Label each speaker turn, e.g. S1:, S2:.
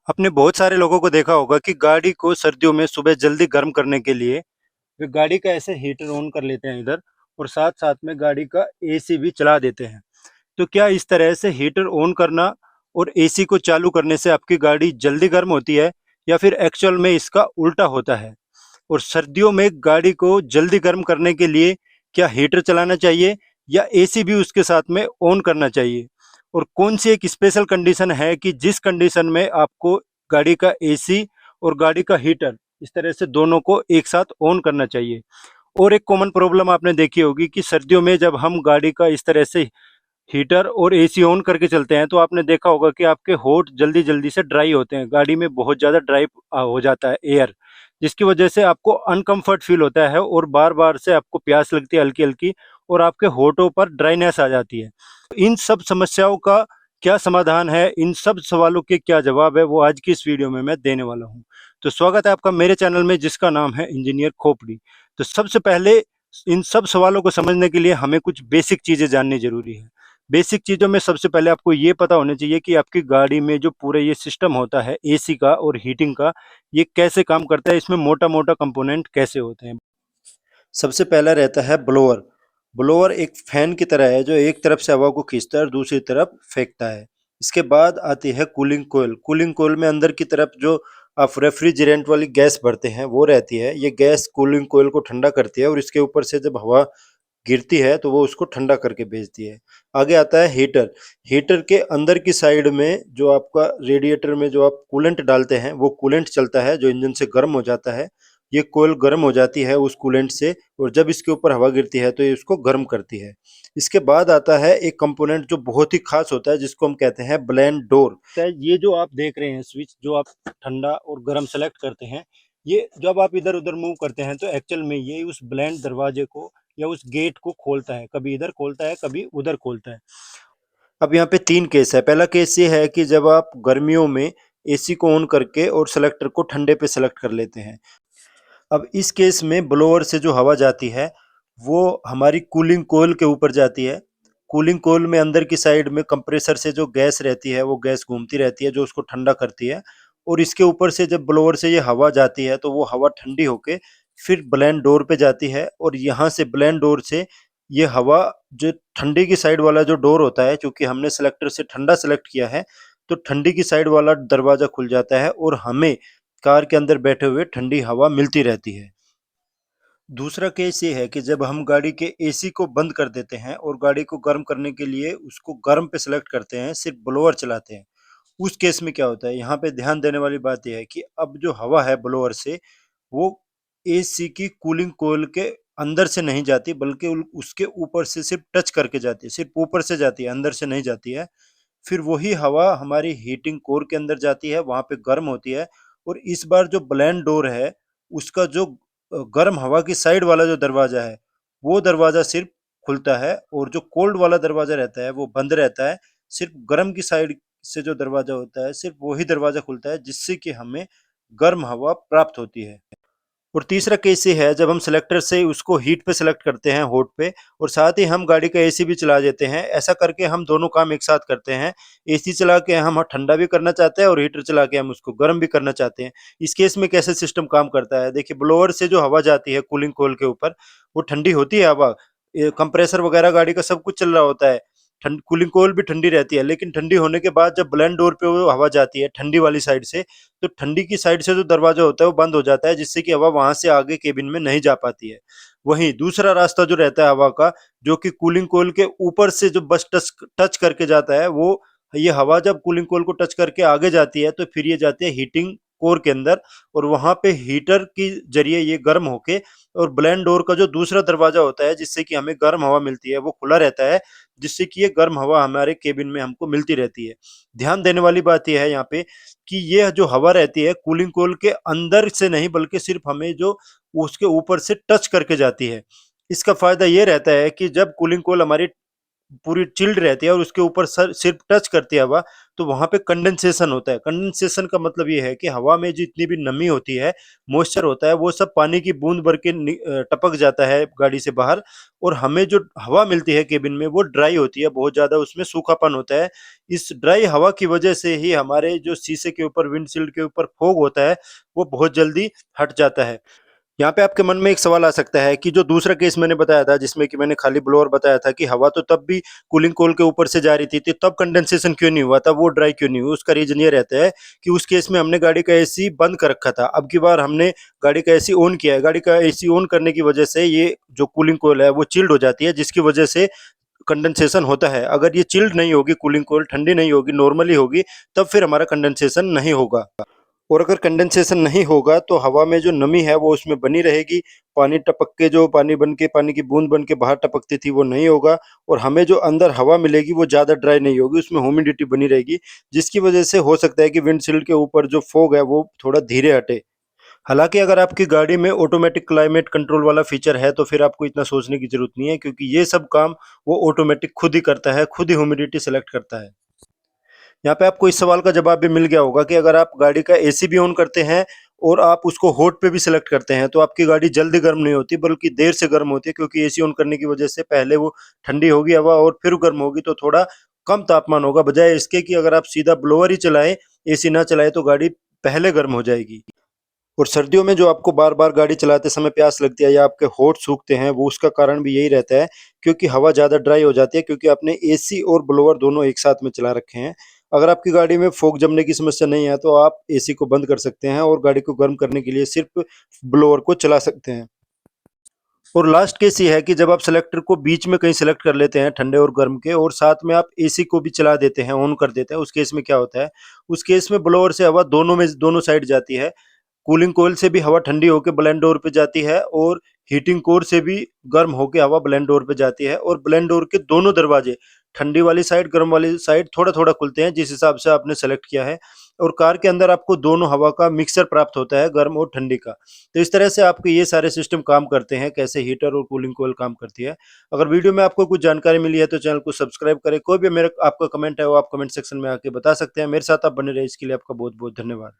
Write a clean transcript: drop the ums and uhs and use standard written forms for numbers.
S1: आपने बहुत सारे लोगों को देखा होगा कि गाड़ी को सर्दियों में सुबह जल्दी गर्म करने के लिए वे गाड़ी का ऐसे हीटर ऑन कर लेते हैं इधर, और साथ साथ में गाड़ी का एसी भी चला देते हैं। तो क्या इस तरह से हीटर ऑन करना और एसी को चालू करने से आपकी गाड़ी जल्दी गर्म होती है, या फिर एक्चुअल में इसका उल्टा होता है? और सर्दियों में गाड़ी को जल्दी गर्म करने के लिए क्या हीटर चलाना चाहिए, या एसी भी उसके साथ में ऑन करना चाहिए? और कौन सी एक स्पेशल कंडीशन है कि जिस कंडीशन में आपको गाड़ी का एसी और गाड़ी का हीटर इस तरह से दोनों को एक साथ ऑन करना चाहिए? और एक कॉमन प्रॉब्लम आपने देखी होगी कि सर्दियों में जब हम गाड़ी का इस तरह से हीटर और एसी ऑन करके चलते हैं, तो आपने देखा होगा कि आपके होठ जल्दी जल्दी से ड्राई होते हैं, गाड़ी में बहुत ज़्यादा ड्राई हो जाता है एयर, जिसकी वजह से आपको अनकंफर्ट फील होता है और बार बार से आपको प्यास लगती है हल्की हल्की, और आपके होठों पर ड्राइनेस आ जाती है। इन सब समस्याओं का क्या समाधान है, इन सब सवालों के क्या जवाब है, वो आज की इस वीडियो में मैं देने वाला हूँ। तो स्वागत है आपका मेरे चैनल में, जिसका नाम है इंजीनियर खोपड़ी। तो सबसे पहले इन सब सवालों को समझने के लिए हमें कुछ बेसिक चीज़ें जाननी जरूरी है। बेसिक चीज़ों में सबसे पहले आपको ये पता होना चाहिए कि आपकी गाड़ी में जो पूरे ये सिस्टम होता है एसी का और हीटिंग का, ये कैसे काम करता है, इसमें मोटा मोटा कंपोनेंट कैसे होते हैं। सबसे पहला रहता है ब्लोअर। ब्लोअर एक फैन की तरह है जो एक तरफ से हवा को खींचता है और दूसरी तरफ फेंकता है। इसके बाद आती है कूलिंग कोयल। कूलिंग कोयल में अंदर की तरफ जो आप रेफ्रिजरेंट वाली गैस भरते हैं वो रहती है। ये गैस कूलिंग कोयल को ठंडा करती है और इसके ऊपर से जब हवा गिरती है तो वो उसको ठंडा करके भेजती है। आगे आता है हीटर। हीटर के अंदर की साइड में जो आपका रेडिएटर में जो आप कूलेंट डालते हैं वो कूलेंट चलता है जो इंजन से गर्म हो जाता है। ये कोयल गर्म हो जाती है उस कूलेंट से, और जब इसके ऊपर हवा गिरती है तो ये उसको गर्म करती है। इसके बाद आता है एक कंपोनेंट जो बहुत ही खास होता है जिसको हम कहते हैं ब्लेंड डोर। ये जो आप देख रहे हैं स्विच, जो आप ठंडा और गर्म सेलेक्ट करते हैं, ये जब आप इधर उधर मूव करते हैं तो एक्चुअल में ये उस ब्लेंड दरवाजे को या उस गेट को खोलता है, कभी इधर खोलता है कभी उधर खोलता है। अब यहाँ पे तीन केस है। पहला केस ये है कि जब आप गर्मियों में एसी को ऑन करके और सेलेक्टर को ठंडे पे सेलेक्ट कर लेते हैं। अब इस केस में ब्लोअर से जो हवा जाती है वो हमारी कूलिंग कोयल के ऊपर जाती है। कूलिंग कोयल में अंदर की साइड में कंप्रेसर से जो गैस रहती है वो गैस घूमती रहती है जो उसको ठंडा करती है, और इसके ऊपर से जब ब्लोअर से ये हवा जाती है तो वो हवा ठंडी होके फिर ब्लेंड डोर पे जाती है, और यहाँ से ब्लेंड डोर से ये हवा जो ठंडी की साइड वाला जो डोर होता है, क्योंकि हमने सेलेक्टर से ठंडा सेलेक्ट किया है तो ठंडी की साइड वाला दरवाजा खुल जाता है और हमें कार के अंदर बैठे हुए ठंडी हवा मिलती रहती है। दूसरा केस ये है कि जब हम गाड़ी के एसी को बंद कर देते हैं और गाड़ी को गर्म करने के लिए उसको गर्म पे सेलेक्ट करते हैं, सिर्फ ब्लोअर चलाते हैं, उस केस में क्या होता है, यहाँ पे ध्यान देने वाली बात यह है कि अब जो हवा है ब्लोअर से वो एसी की कूलिंग कोयल के अंदर से नहीं जाती, बल्कि उसके ऊपर से सिर्फ टच करके जाती है, सिर्फ ऊपर से जाती है, अंदर से नहीं जाती है। फिर वही हवा हमारी हीटिंग कोर के अंदर जाती है, वहां पे गर्म होती है, और इस बार जो ब्लेंड डोर है उसका जो गर्म हवा की साइड वाला जो दरवाजा है वो दरवाजा सिर्फ खुलता है, और जो कोल्ड वाला दरवाजा रहता है वो बंद रहता है। सिर्फ गर्म की साइड से जो दरवाजा होता है सिर्फ वही दरवाजा खुलता है, जिससे कि हमें गर्म हवा प्राप्त होती है। और तीसरा केस ये है जब हम सिलेक्टर से उसको हीट पे सेलेक्ट करते हैं, होट पे, और साथ ही हम गाड़ी का एसी भी चला देते हैं। ऐसा करके हम दोनों काम एक साथ करते हैं। एसी चला के हम ठंडा भी करना चाहते हैं और हीटर चला के हम उसको गर्म भी करना चाहते हैं। इस केस में कैसे सिस्टम काम करता है, देखिए, ब्लोअर से जो हवा जाती है कूलिंग कोयल के ऊपर वो ठंडी होती है हवा, कंप्रेसर वगैरह गाड़ी का सब कुछ चल रहा होता है, ठंड कूलिंग कोयल भी ठंडी रहती है। लेकिन ठंडी होने के बाद जब ब्लेंड डोर पे वो हवा जाती है ठंडी वाली साइड से, तो ठंडी की साइड से जो दरवाजा होता है वो बंद हो जाता है, जिससे कि हवा वहां से आगे केबिन में नहीं जा पाती है। वहीं दूसरा रास्ता जो रहता है हवा का, जो कि कूलिंग कोयल के ऊपर से जो बस टच टच करके जाता है, वो ये हवा जब कूलिंग कोयल को टच करके आगे जाती है तो फिर ये जाती है हीटिंग कोर के अंदर, और वहां पे हीटर की जरिए ये गर्म होके, और ब्लेंड डोर का जो दूसरा दरवाजा होता है जिससे कि हमें गर्म हवा मिलती है वो खुला रहता है, जिससे कि ये गर्म हवा हमारे केबिन में हमको मिलती रहती है। ध्यान देने वाली बात यह है यहाँ पे कि ये जो हवा रहती है कूलिंग कोयल के अंदर से नहीं, बल्कि सिर्फ हमें जो उसके ऊपर से टच करके जाती है। इसका फायदा ये रहता है कि जब कूलिंग कोयल हमारी पूरी चिल्ड रहती है और उसके ऊपर सर सिर्फ टच करती है हवा, तो वहां पे कंडेंसेशन होता है। कंडेंसेशन का मतलब ये है कि हवा में जितनी भी नमी होती है, मॉइस्चर होता है, वो सब पानी की बूंद भर के टपक जाता है गाड़ी से बाहर, और हमें जो हवा मिलती है केबिन में वो ड्राई होती है, बहुत ज्यादा उसमें सूखापन होता है। इस ड्राई हवा की वजह से ही हमारे जो शीशे के ऊपर, विंडशील्ड के ऊपर फॉग होता है, वो बहुत जल्दी हट जाता है। यहाँ पे आपके मन में एक सवाल आ सकता है कि जो दूसरा केस मैंने बताया था, जिसमें कि मैंने खाली ब्लोअर बताया था कि हवा तो तब भी कूलिंग कोल के ऊपर से जा रही थी, तो तब कंडेंसेशन क्यों नहीं हुआ था, वो ड्राई क्यों नहीं हुआ? उसका रीजन ये रहता है कि उस केस में हमने गाड़ी का एसी बंद कर रखा था। अब की बार हमने गाड़ी का एसी ऑन किया है। गाड़ी का एसी ऑन करने की वजह से ये जो कूलिंग कोल है वो चिल्ड हो जाती है, जिसकी वजह से कंडेंसेशन होता है। अगर ये चिल्ड नहीं होगी, कूलिंग कोल ठंडी नहीं होगी, नॉर्मली होगी, तब फिर हमारा कंडेंसेशन नहीं होगा। और अगर कंडेंसेशन नहीं होगा तो हवा में जो नमी है वो उसमें बनी रहेगी। पानी टपक के, जो पानी बन के, पानी की बूंद बन के बाहर टपकती थी, वो नहीं होगा। और हमें जो अंदर हवा मिलेगी वो ज़्यादा ड्राई नहीं होगी, उसमें ह्यूमिडिटी बनी रहेगी, जिसकी वजह से हो सकता है कि विंडशील्ड के ऊपर जो फॉग है वो थोड़ा धीरे हटे। हालांकि अगर आपकी गाड़ी में ऑटोमेटिक क्लाइमेट कंट्रोल वाला फीचर है तो फिर आपको इतना सोचने की जरूरत नहीं है, क्योंकि ये सब काम वो ऑटोमेटिक खुद ही करता है, खुद ही ह्यूमिडिटी सेलेक्ट करता है। यहाँ पे आपको इस सवाल का जवाब भी मिल गया होगा कि अगर आप गाड़ी का एसी भी ऑन करते हैं और आप उसको हॉट पे भी सिलेक्ट करते हैं, तो आपकी गाड़ी जल्दी गर्म नहीं होती, बल्कि देर से गर्म होती है, क्योंकि एसी ऑन करने की वजह से पहले वो ठंडी होगी हवा और फिर गर्म होगी, तो थोड़ा कम तापमान होगा, बजाय इसके कि अगर आप सीधा ब्लोअर ही चलाएं, एसी ना चलाएं, तो गाड़ी पहले गर्म हो जाएगी। और सर्दियों में जो आपको बार बार गाड़ी चलाते समय प्यास लगती है या आपके होंठ सूखते हैं, वो उसका कारण भी यही रहता है, क्योंकि हवा ज़्यादा ड्राई हो जाती है, क्योंकि आपने एसी और ब्लोअर दोनों एक साथ में चला रखे हैं। अगर आपकी गाड़ी में फोक जमने की समस्या नहीं है तो आप एसी को बंद कर सकते हैं और गाड़ी को गर्म करने के लिए सिर्फ ब्लोअर को चला सकते हैं। और लास्ट केस ये है कि जब आप सिलेक्टर को बीच में कहीं सिलेक्ट कर लेते हैं, ठंडे और गर्म के, और साथ में आप एसी को भी चला देते हैं, ऑन कर देते हैं, उस केस में क्या होता है, उस केस में ब्लोअर से हवा दोनों साइड जाती है। कूलिंग कोयल से भी हवा ठंडी होकर ब्लेंड डोर पे जाती है, और हीटिंग कोर से भी गर्म होकर हवा ब्लेंड डोर पे जाती है, और ब्लेंड डोर के दोनों दरवाजे, ठंडी वाली साइड, गर्म वाली साइड, थोड़ा थोड़ा खुलते हैं, जिस हिसाब से आपने सेलेक्ट किया है। और कार के अंदर आपको दोनों हवा का मिक्सर प्राप्त होता है, गर्म और ठंडी का। तो इस तरह से आपके ये सारे सिस्टम काम करते हैं, कैसे हीटर और कूलिंग कोयल काम करती है। अगर वीडियो में आपको कुछ जानकारी मिली है तो चैनल को सब्सक्राइब करें। कोई भी मेरा आपका कमेंट है वो आप कमेंट सेक्शन में आके बता सकते हैं। मेरे साथ आप बने रहे, इसके लिए आपका बहुत बहुत धन्यवाद।